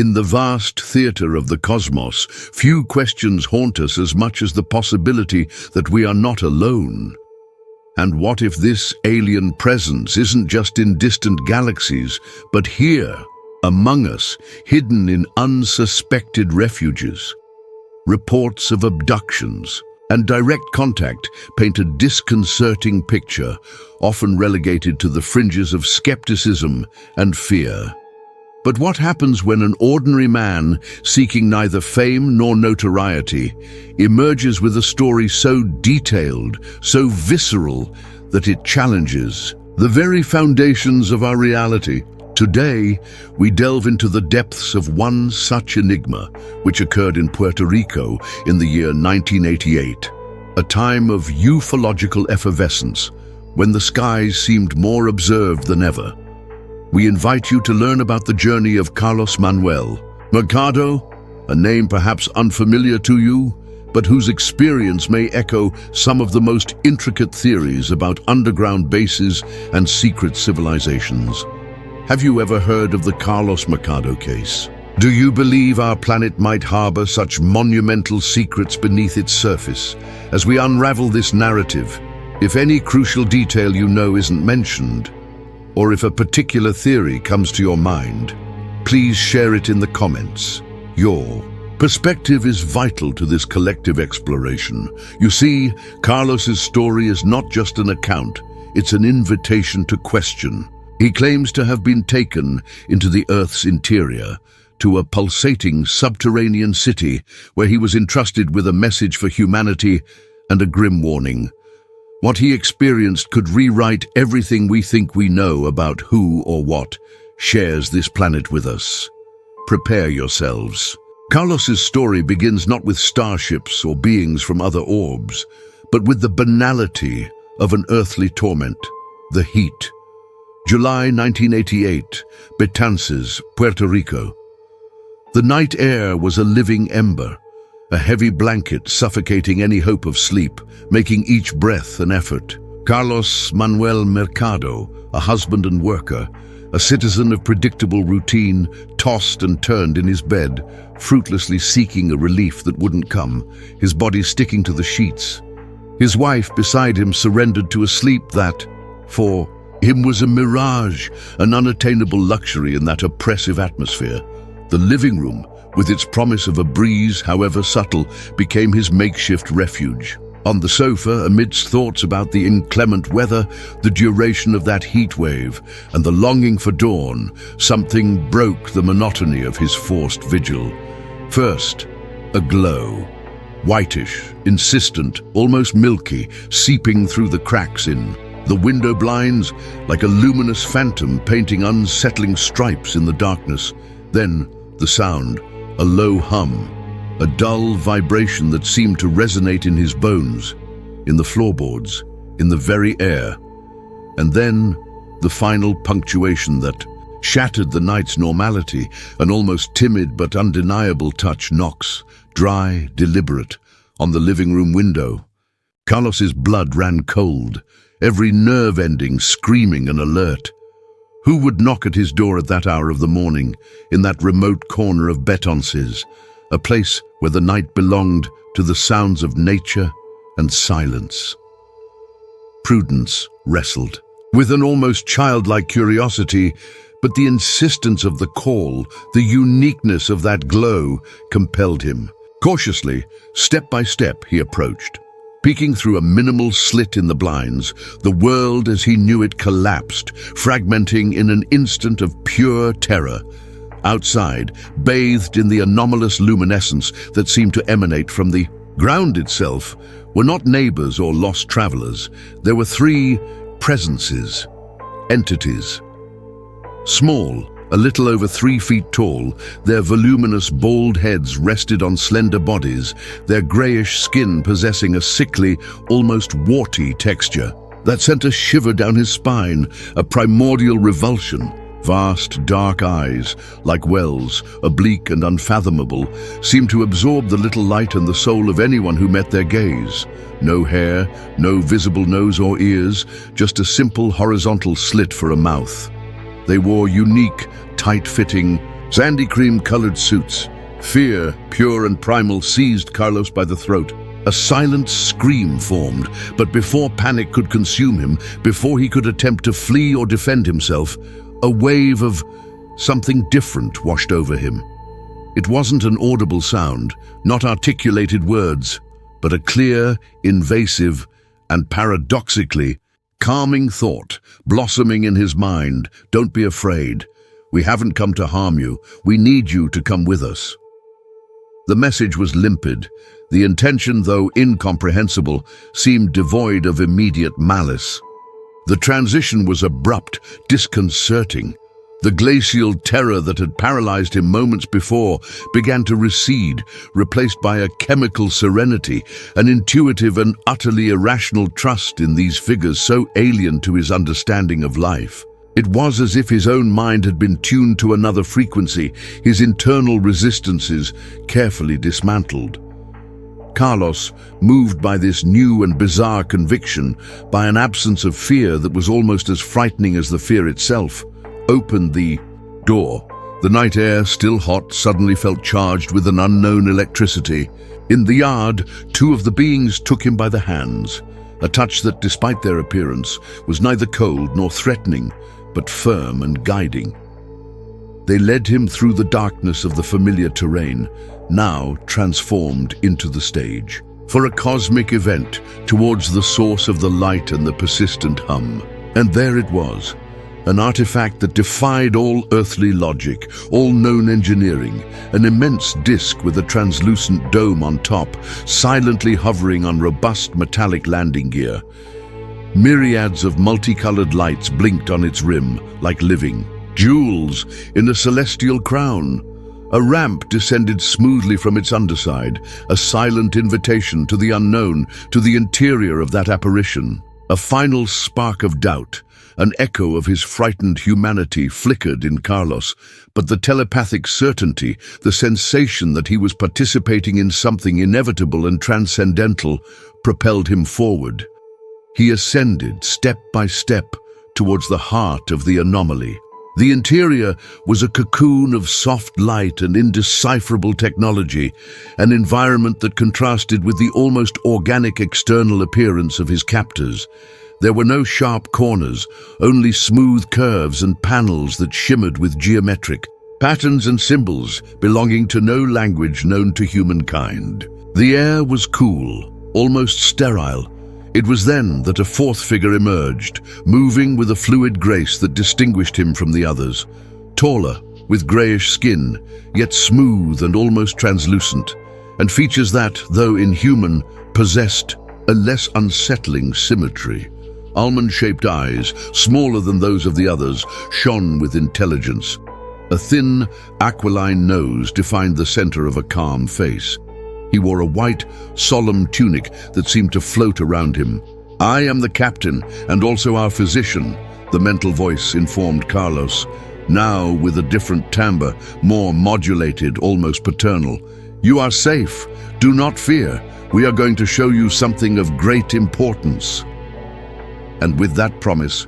In the vast theater of the cosmos, few questions haunt us as much as the possibility that we are not alone. And what if this alien presence isn't just in distant galaxies, but here, among us, hidden in unsuspected refuges? Reports of abductions and direct contact paint a disconcerting picture, often relegated to the fringes of skepticism and fear. But what happens when an ordinary man, seeking neither fame nor notoriety, emerges with a story so detailed, so visceral, that it challenges the very foundations of our reality? Today, we delve into the depths of one such enigma, which occurred in Puerto Rico in the year 1988, a time of ufological effervescence, when the skies seemed more observed than ever. We invite you to learn about the journey of Carlos Manuel Mercado, a name perhaps unfamiliar to you, but whose experience may echo some of the most intricate theories about underground bases and secret civilizations. Have you ever heard of the Carlos Mercado case? Do you believe our planet might harbor such monumental secrets beneath its surface? As we unravel this narrative, if any crucial detail you know isn't mentioned, or if a particular theory comes to your mind, please share it in the comments. Your perspective is vital to this collective exploration. You see, Carlos's story is not just an account, it's an invitation to question. He claims to have been taken into the Earth's interior, to a pulsating subterranean city where he was entrusted with a message for humanity and a grim warning. What he experienced could rewrite everything we think we know about who or what shares this planet with us. Prepare yourselves. Carlos's story begins not with starships or beings from other orbs, but with the banality of an earthly torment, the heat. July 1988, Betances, Puerto Rico. The night air was a living ember, a heavy blanket suffocating any hope of sleep, making each breath an effort. Carlos Manuel Mercado, a husband and worker, a citizen of predictable routine, tossed and turned in his bed, fruitlessly seeking a relief that wouldn't come, his body sticking to the sheets. His wife beside him surrendered to a sleep that, for him, was a mirage, an unattainable luxury in that oppressive atmosphere. The living room, with its promise of a breeze, however subtle, became his makeshift refuge. On the sofa, amidst thoughts about the inclement weather, the duration of that heat wave, and the longing for dawn, something broke the monotony of his forced vigil. First, a glow. Whitish, insistent, almost milky, seeping through the cracks in the window blinds, like a luminous phantom painting unsettling stripes in the darkness. Then, the sound, a low hum, a dull vibration that seemed to resonate in his bones, in the floorboards, in the very air. And then, the final punctuation that shattered the night's normality, an almost timid but undeniable touch knocks, dry, deliberate, on the living room window. Carlos's blood ran cold, every nerve ending screaming an alert. Who would knock at his door at that hour of the morning, in that remote corner of Betances, a place where the night belonged to the sounds of nature and silence? Prudence wrestled with an almost childlike curiosity, but the insistence of the call, the uniqueness of that glow, compelled him. Cautiously, step by step, he approached. Peeking through a minimal slit in the blinds, the world as he knew it collapsed, fragmenting in an instant of pure terror. Outside, bathed in the anomalous luminescence that seemed to emanate from the ground itself, were not neighbors or lost travelers. There were three presences, entities. Small, a little over 3 feet tall, their voluminous bald heads rested on slender bodies, their grayish skin possessing a sickly, almost warty texture that sent a shiver down his spine, a primordial revulsion. Vast, dark eyes, like wells, oblique and unfathomable, seemed to absorb the little light and the soul of anyone who met their gaze. No hair, no visible nose or ears, just a simple horizontal slit for a mouth. They wore unique, tight-fitting, Sandy cream-colored suits. Fear, pure and primal, seized Carlos by the throat. A silent scream formed, but before panic could consume him, before he could attempt to flee or defend himself, a wave of something different washed over him. It wasn't an audible sound, not articulated words, but a clear, invasive, and paradoxically calming thought blossoming in his mind. Don't be afraid. We haven't come to harm you. We need you to come with us. The message was limpid. The intention, though incomprehensible, seemed devoid of immediate malice. The transition was abrupt, disconcerting. The glacial terror that had paralyzed him moments before began to recede, replaced by a chemical serenity, an intuitive and utterly irrational trust in these figures so alien to his understanding of life. It was as if his own mind had been tuned to another frequency, his internal resistances carefully dismantled. Carlos, moved by this new and bizarre conviction, by an absence of fear that was almost as frightening as the fear itself, opened the door. The night air, still hot, suddenly felt charged with an unknown electricity. In the yard, two of the beings took him by the hands, a touch that, despite their appearance, was neither cold nor threatening, but firm and guiding. They led him through the darkness of the familiar terrain, now transformed into the stage, for a cosmic event towards the source of the light and the persistent hum. And there it was, an artifact that defied all earthly logic, all known engineering, an immense disk with a translucent dome on top, silently hovering on robust metallic landing gear. Myriads of multicolored lights blinked on its rim, like living jewels in a celestial crown. A ramp descended smoothly from its underside, a silent invitation to the unknown, to the interior of that apparition. A final spark of doubt, an echo of his frightened humanity, flickered in Carlos, but the telepathic certainty, the sensation that he was participating in something inevitable and transcendental, propelled him forward. He ascended step by step towards the heart of the anomaly. The interior was a cocoon of soft light and indecipherable technology, an environment that contrasted with the almost organic external appearance of his captors. There were no sharp corners, only smooth curves and panels that shimmered with geometric patterns and symbols belonging to no language known to humankind. The air was cool, almost sterile. It was then that a fourth figure emerged, moving with a fluid grace that distinguished him from the others. Taller, with greyish skin, yet smooth and almost translucent, and features that, though inhuman, possessed a less unsettling symmetry. Almond-shaped eyes, smaller than those of the others, shone with intelligence. A thin, aquiline nose defined the center of a calm face. He wore a white, solemn tunic that seemed to float around him. "I am the captain, and also our physician," the mental voice informed Carlos, now with a different timbre, more modulated, almost paternal. "You are safe. Do not fear. We are going to show you something of great importance." And with that promise,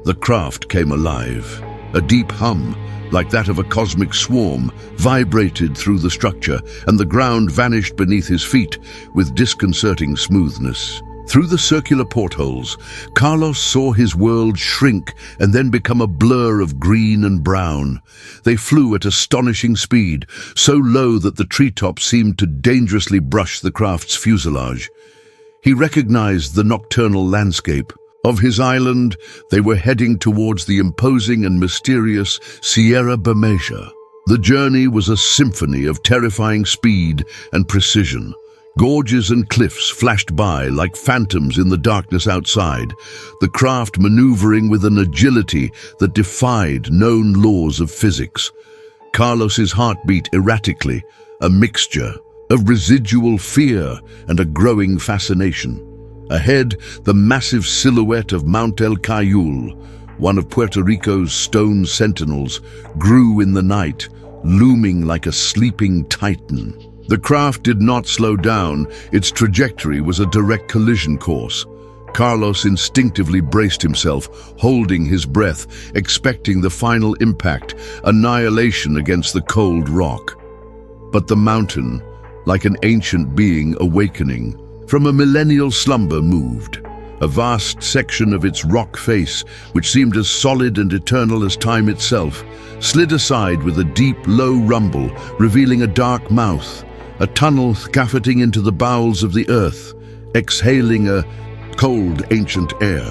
the craft came alive. A deep hum, like that of a cosmic swarm, vibrated through the structure, and the ground vanished beneath his feet with disconcerting smoothness. Through the circular portholes, Carlos saw his world shrink and then become a blur of green and brown. They flew at astonishing speed, so low that the treetops seemed to dangerously brush the craft's fuselage. He recognized the nocturnal landscape of his island. They were heading towards the imposing and mysterious Sierra Bermeja. The journey was a symphony of terrifying speed and precision. Gorges and cliffs flashed by like phantoms in the darkness outside, the craft maneuvering with an agility that defied known laws of physics. Carlos's heart beat erratically, a mixture of residual fear and a growing fascination. Ahead, the massive silhouette of Mount El Cayul, one of Puerto Rico's stone sentinels, grew in the night, looming like a sleeping titan. The craft did not slow down. Its trajectory was a direct collision course. Carlos instinctively braced himself, holding his breath, expecting the final impact, annihilation against the cold rock. But the mountain, like an ancient being awakening from a millennial slumber, moved. A vast section of its rock face, which seemed as solid and eternal as time itself, slid aside with a deep, low rumble, revealing a dark mouth, a tunnel scaffolding into the bowels of the earth, exhaling a cold, ancient air.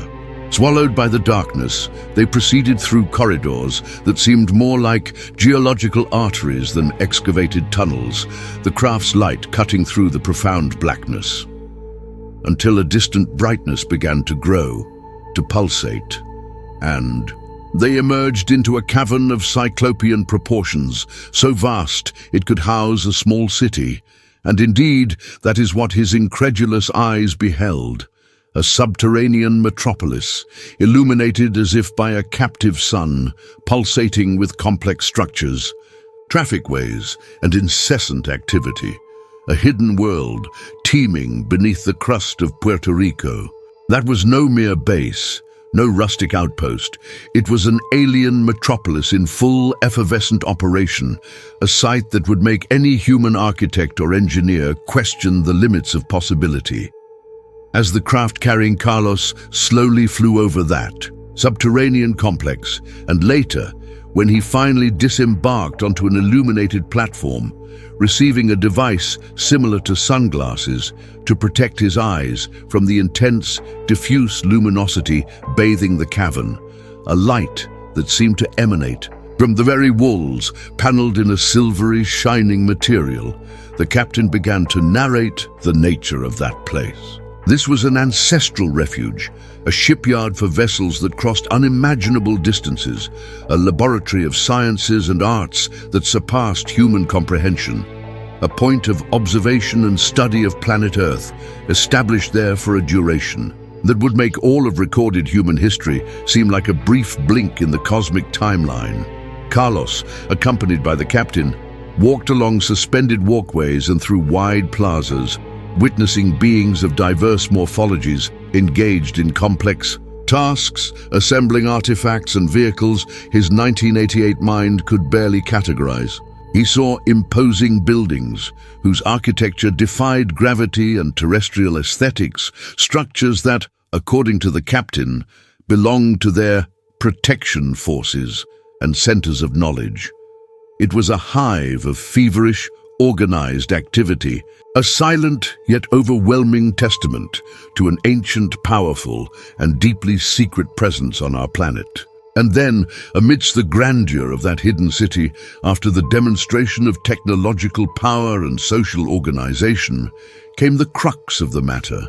Swallowed by the darkness, they proceeded through corridors that seemed more like geological arteries than excavated tunnels, the craft's light cutting through the profound blackness, until a distant brightness began to grow, to pulsate, and they emerged into a cavern of cyclopean proportions, so vast it could house a small city. And indeed, that is what his incredulous eyes beheld. A subterranean metropolis, illuminated as if by a captive sun, pulsating with complex structures, trafficways, and incessant activity. A hidden world, teeming beneath the crust of Puerto Rico. That was no mere base, no rustic outpost. It was an alien metropolis in full effervescent operation, a site that would make any human architect or engineer question the limits of possibility. As the craft carrying Carlos slowly flew over that subterranean complex, and later, when he finally disembarked onto an illuminated platform, receiving a device similar to sunglasses to protect his eyes from the intense, diffuse luminosity bathing the cavern, a light that seemed to emanate from the very walls, paneled in a silvery, shining material. The captain began to narrate the nature of that place. This was an ancestral refuge, a shipyard for vessels that crossed unimaginable distances, a laboratory of sciences and arts that surpassed human comprehension, a point of observation and study of planet Earth, established there for a duration that would make all of recorded human history seem like a brief blink in the cosmic timeline. Carlos, accompanied by the captain, walked along suspended walkways and through wide plazas, witnessing beings of diverse morphologies engaged in complex tasks, assembling artifacts and vehicles his 1988 mind could barely categorize. He saw imposing buildings whose architecture defied gravity and terrestrial aesthetics, structures that, according to the captain, belonged to their protection forces and centers of knowledge. It was a hive of feverish, organized activity, a silent yet overwhelming testament to an ancient, powerful, and deeply secret presence on our planet. And then, amidst the grandeur of that hidden city, after the demonstration of technological power and social organization, came the crux of the matter,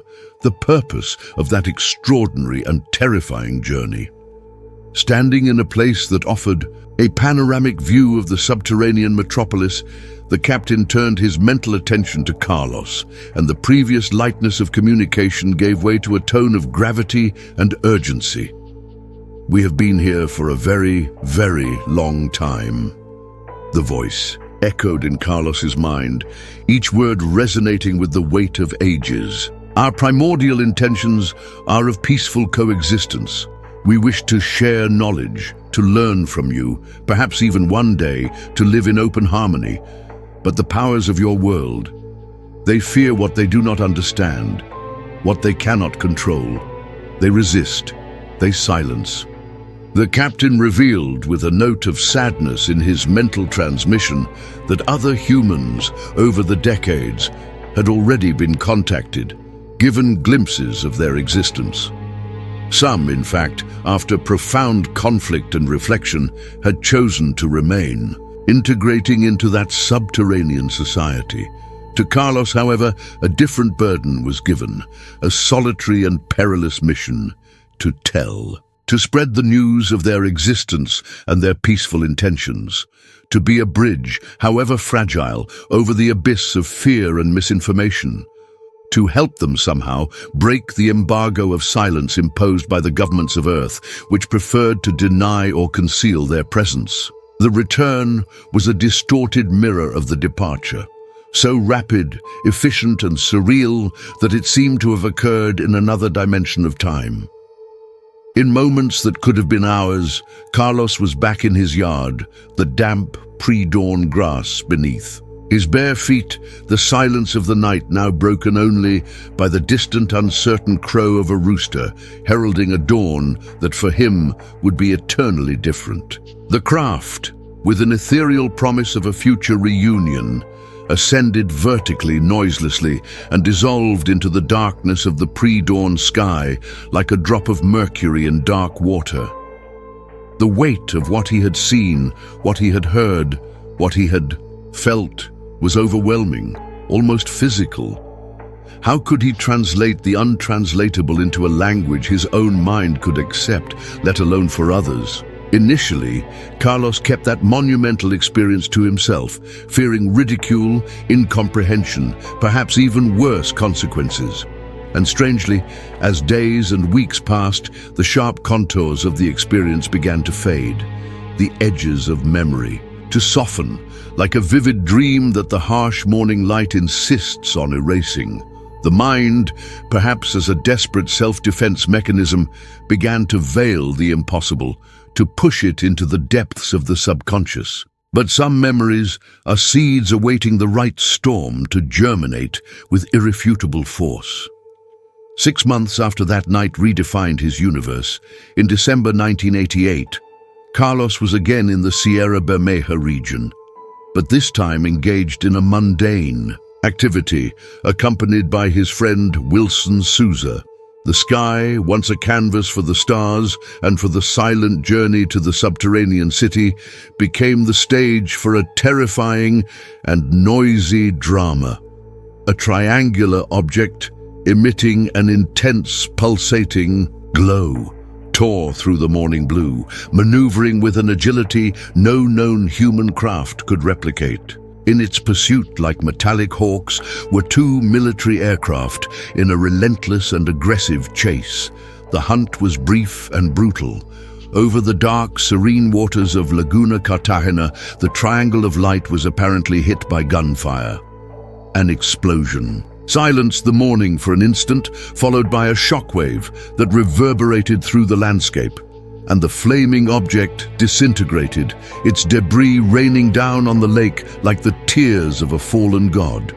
the purpose of that extraordinary and terrifying journey. Standing in a place that offered a panoramic view of the subterranean metropolis, the captain turned his mental attention to Carlos, and the previous lightness of communication gave way to a tone of gravity and urgency. "We have been here for a very, very long time." The voice echoed in Carlos's mind, each word resonating with the weight of ages. "Our primordial intentions are of peaceful coexistence. We wish to share knowledge, to learn from you, perhaps even one day to live in open harmony. But the powers of your world, they fear what they do not understand, what they cannot control. They resist, they silence." The captain revealed with a note of sadness in his mental transmission that other humans over the decades had already been contacted, given glimpses of their existence. Some, in fact, after profound conflict and reflection, had chosen to remain, integrating into that subterranean society. To Carlos, however, a different burden was given, a solitary and perilous mission: to tell. To spread the news of their existence and their peaceful intentions, to be a bridge, however fragile, over the abyss of fear and misinformation, to help them somehow break the embargo of silence imposed by the governments of Earth, which preferred to deny or conceal their presence. The return was a distorted mirror of the departure, so rapid, efficient, and surreal that it seemed to have occurred in another dimension of time. In moments that could have been hours, Carlos was back in his yard, the damp, pre-dawn grass beneath. His bare feet, the silence of the night now broken only by the distant, uncertain crow of a rooster, heralding a dawn that for him would be eternally different. The craft, with an ethereal promise of a future reunion, ascended vertically, noiselessly, and dissolved into the darkness of the pre-dawn sky like a drop of mercury in dark water. The weight of what he had seen, what he had heard, what he had felt was overwhelming, almost physical. How could he translate the untranslatable into a language his own mind could accept, let alone for others? Initially, Carlos kept that monumental experience to himself, fearing ridicule, incomprehension, perhaps even worse consequences. And strangely, as days and weeks passed, the sharp contours of the experience began to fade, the edges of memory to soften, like a vivid dream that the harsh morning light insists on erasing. The mind, perhaps as a desperate self-defense mechanism, began to veil the impossible, to push it into the depths of the subconscious. But some memories are seeds awaiting the right storm to germinate with irrefutable force. 6 months after that night redefined his universe, in December 1988, Carlos was again in the Sierra Bermeja region, but this time engaged in a mundane activity accompanied by his friend Wilson Souza. The sky, once a canvas for the stars and for the silent journey to the subterranean city, became the stage for a terrifying and noisy drama. A triangular object, emitting an intense, pulsating glow, tore through the morning blue, maneuvering with an agility no known human craft could replicate. In its pursuit, like metallic hawks, were 2 military aircraft in a relentless and aggressive chase. The hunt was brief and brutal. Over the dark, serene waters of Laguna Cartagena, the triangle of light was apparently hit by gunfire. An explosion silenced the morning for an instant, followed by a shockwave that reverberated through the landscape, and the flaming object disintegrated, its debris raining down on the lake like the tears of a fallen god.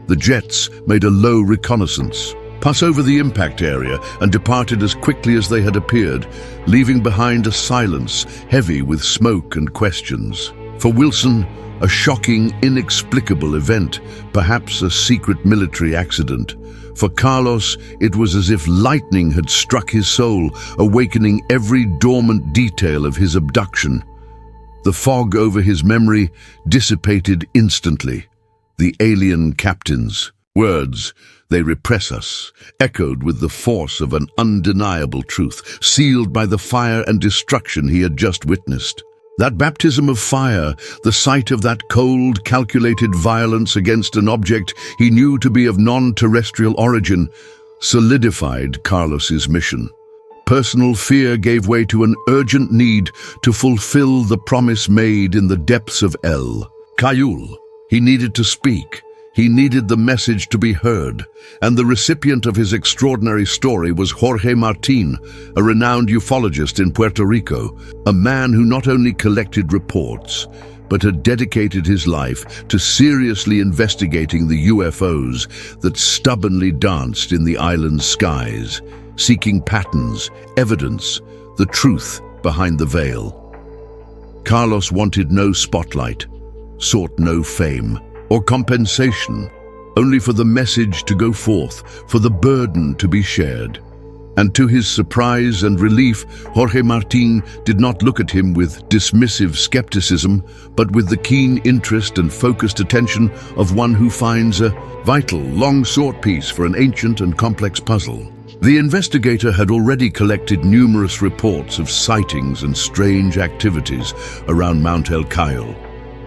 The jets made a low reconnaissance, passed over the impact area, and departed as quickly as they had appeared, leaving behind a silence heavy with smoke and questions. For Wilson, a shocking, inexplicable event, perhaps a secret military accident. For Carlos, it was as if lightning had struck his soul, awakening every dormant detail of his abduction. The fog over his memory dissipated instantly. The alien captain's words, "They repress us," echoed with the force of an undeniable truth, sealed by the fire and destruction he had just witnessed. That baptism of fire, the sight of that cold, calculated violence against an object he knew to be of non-terrestrial origin, solidified Carlos's mission. Personal fear gave way to an urgent need to fulfill the promise made in the depths of El Cayul. He needed to speak. He needed the message to be heard, and the recipient of his extraordinary story was Jorge Martin, a renowned ufologist in Puerto Rico, a man who not only collected reports, but had dedicated his life to seriously investigating the UFOs that stubbornly danced in the island's skies, seeking patterns, evidence, the truth behind the veil. Carlos wanted no spotlight, sought no fame or compensation, only for the message to go forth, for the burden to be shared. And to his surprise and relief, Jorge Martin did not look at him with dismissive skepticism, but with the keen interest and focused attention of one who finds a vital, long-sought piece for an ancient and complex puzzle. The investigator had already collected numerous reports of sightings and strange activities around Mount El Cayul.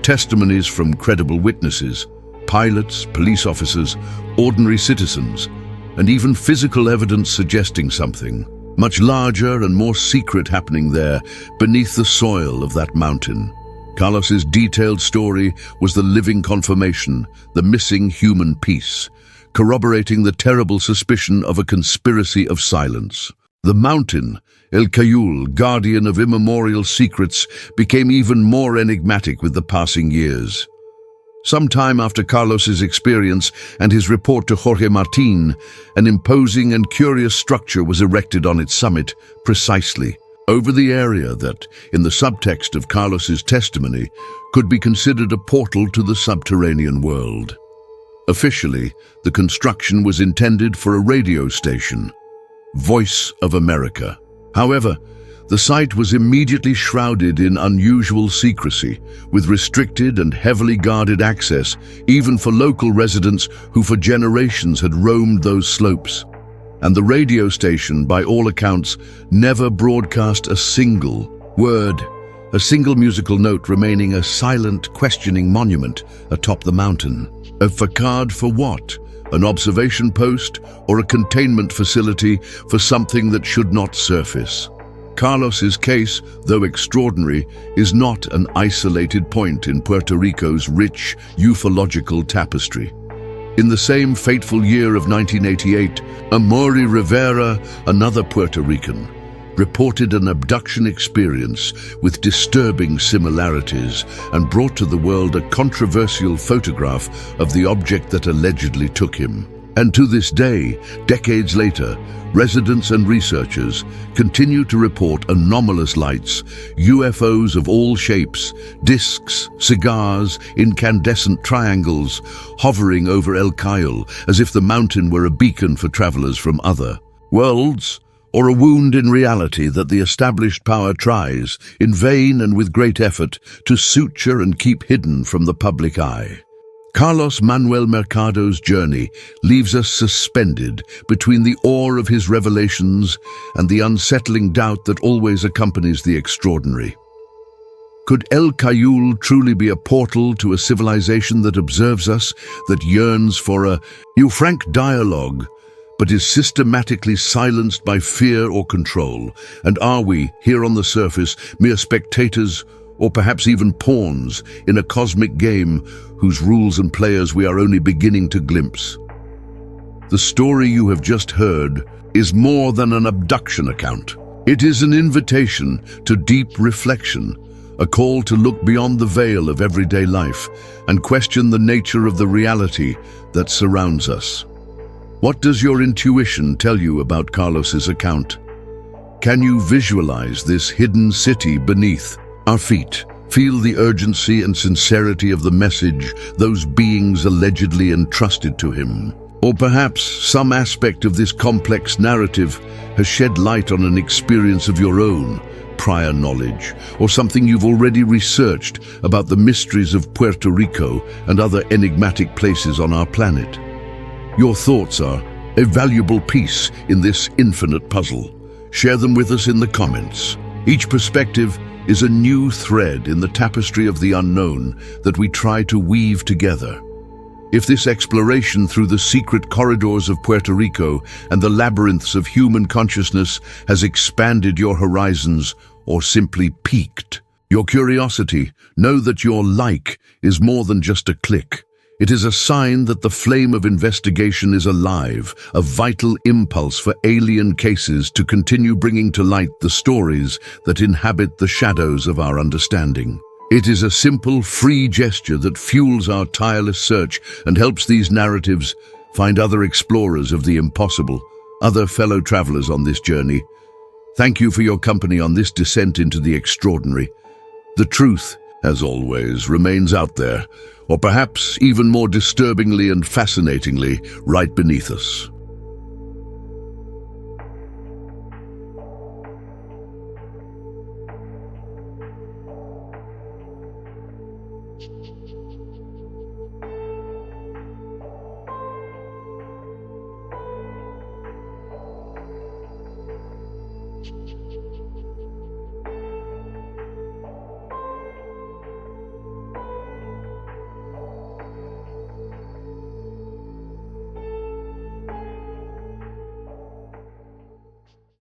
Testimonies from credible witnesses, pilots, police officers, ordinary citizens, and even physical evidence suggesting something much larger and more secret happening there beneath the soil of that mountain. Carlos's detailed story was the living confirmation, the missing human piece, corroborating the terrible suspicion of a conspiracy of silence. The mountain, El Cayul, guardian of immemorial secrets, became even more enigmatic with the passing years. Some time after Carlos's experience and his report to Jorge Martin, an imposing and curious structure was erected on its summit, precisely over the area that, in the subtext of Carlos's testimony, could be considered a portal to the subterranean world. Officially, the construction was intended for a radio station, Voice of America. However, the site was immediately shrouded in unusual secrecy, with restricted and heavily guarded access, even for local residents who for generations had roamed those slopes. And the radio station, by all accounts, never broadcast a single word, a single musical note, remaining a silent, questioning monument atop the mountain. A facade for what? An observation post or a containment facility for something that should not surface? Carlos's case, though extraordinary, is not an isolated point in Puerto Rico's rich ufological tapestry. In the same fateful year of 1988, Amaury Rivera, another Puerto Rican, reported an abduction experience with disturbing similarities and brought to the world a controversial photograph of the object that allegedly took him. And to this day, decades later, residents and researchers continue to report anomalous lights, UFOs of all shapes, discs, cigars, incandescent triangles, hovering over El Cayul as if the mountain were a beacon for travelers from other worlds, or a wound in reality that the established power tries, in vain and with great effort, to suture and keep hidden from the public eye. Carlos Manuel Mercado's journey leaves us suspended between the awe of his revelations and the unsettling doubt that always accompanies the extraordinary. Could El Cayul truly be a portal to a civilization that observes us, that yearns for a frank dialogue, but is systematically silenced by fear or control? And are we, here on the surface, mere spectators, or perhaps even pawns in a cosmic game whose rules and players we are only beginning to glimpse? The story you have just heard is more than an abduction account. It is an invitation to deep reflection, a call to look beyond the veil of everyday life and question the nature of the reality that surrounds us. What does your intuition tell you about Carlos's account? Can you visualize this hidden city beneath our feet? Feel the urgency and sincerity of the message those beings allegedly entrusted to him? Or perhaps some aspect of this complex narrative has shed light on an experience of your own, prior knowledge, or something you've already researched about the mysteries of Puerto Rico and other enigmatic places on our planet. Your thoughts are a valuable piece in this infinite puzzle. Share them with us in the comments. Each perspective is a new thread in the tapestry of the unknown that we try to weave together. If this exploration through the secret corridors of Puerto Rico and the labyrinths of human consciousness has expanded your horizons or simply piqued your curiosity, know that your like is more than just a click. It is a sign that the flame of investigation is alive, a vital impulse for alien cases to continue bringing to light the stories that inhabit the shadows of our understanding. It is a simple, free gesture that fuels our tireless search and helps these narratives find other explorers of the impossible, other fellow travelers on this journey. Thank you for your company on this descent into the extraordinary. The truth, as always, remains out there, or perhaps even more disturbingly and fascinatingly, right beneath us.